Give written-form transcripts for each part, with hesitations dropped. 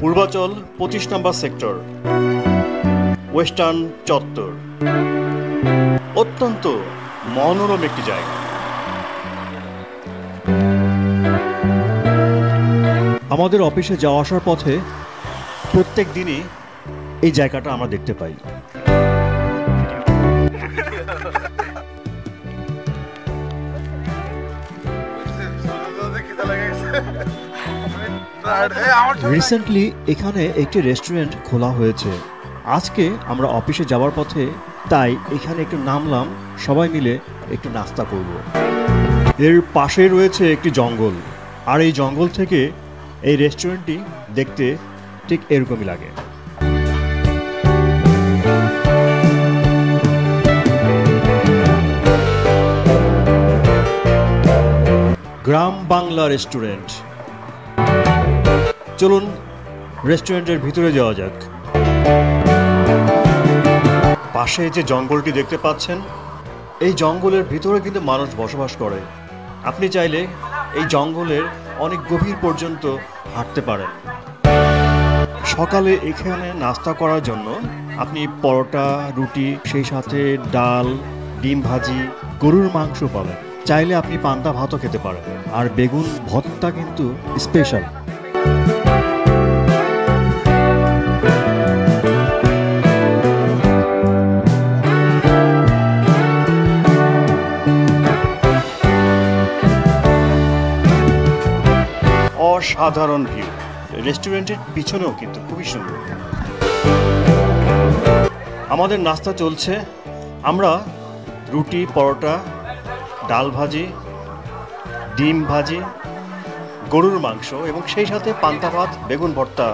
পূর্বাচল 25 নম্বর sector, western চত্বর। অত্যন্ত মনোরম একটি জায়গা। আমাদের অফিসে যাওয়া আসার পথে প্রত্যেক দিনই এই জায়গাটা আমরা দেখতে পাই। রিসেন্টলি এখানে একটি রেস্টুরেন্ট খোলা হয়েছে। আজকে আমরা অফিসে যাওয়ার পথে তাই এখানে একটু নামলাম, সবাই মিলে একটু নাস্তা করব। এর পাশে রয়েছে একটি জঙ্গল, আর এই জঙ্গল থেকে এই রেস্টুরেন্টটি দেখতে ঠিক এরকমই লাগে। গ্রাম বাংলা রেস্টুরেন্ট। চলুন রেস্টুরেন্টের ভিতরে যাওয়া যাক। পাশে যে জঙ্গলটি দেখতে পাচ্ছেন, এই জঙ্গলের ভিতরে কিন্তু মানুষ বসবাস করে। আপনি চাইলে এই জঙ্গলের অনেক গভীর পর্যন্ত হাঁটতে পারেন। সকালে এখানে নাস্তা করার জন্য আপনি পরোটা, রুটি, সেই সাথে ডাল, ডিম ভাজি, গরুর মাংস পাবেন। চাইলে আপনি পান্তা ভাতও খেতে পারেন। আর বেগুন ভর্তা কিন্তু স্পেশাল। অসাধারণ ভিউ। রেস্টুরেন্টের পিছনেও কিন্তু খুবই সুন্দর। আমাদের নাস্তা চলছে। আমরা রুটি, পরোটা, ডাল ভাজি, ডিম ভাজি, গরুর মাংস এবং সেই সাথে পান্তা ভাত, বেগুন ভর্তা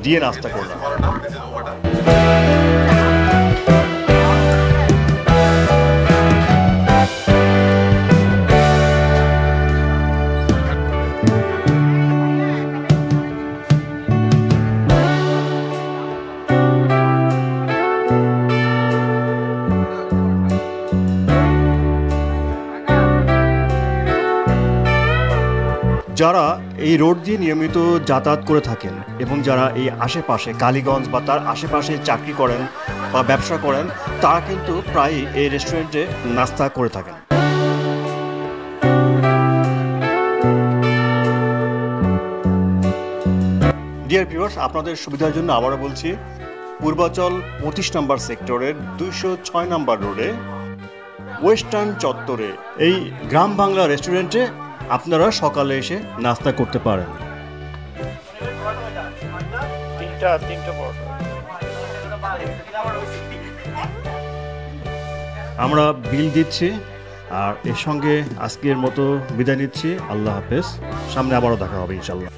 দিয়ে নাস্তা করলাম। যারা এই রোড দিয়ে নিয়মিত যাতায়াত করে থাকেন এবং যারা এই আশেপাশে কালীগঞ্জ বা তার আশেপাশে চাকরি করেন বা ব্যবসা করেন, তারা কিন্তু প্রায়ই এই রেস্টুরেন্টে নাস্তা করে থাকেন। ডিয়ার ভিউয়ার্স, আপনাদের সুবিধার জন্য আবারও বলছি, পূর্বাচল 25 নম্বর সেক্টরের 206 নম্বর রোডে ওয়েস্টার্ন চত্বরে এই গ্রাম বাংলা রেস্টুরেন্টে আপনারা সকালে এসে নাস্তা করতে পারেন। আমরা বিল দিচ্ছি, আর এর সঙ্গে আজকের মতো বিদায় নিচ্ছি। আল্লাহ হাফেজ। সামনে আবারও দেখা হবে ইনশাল্লাহ।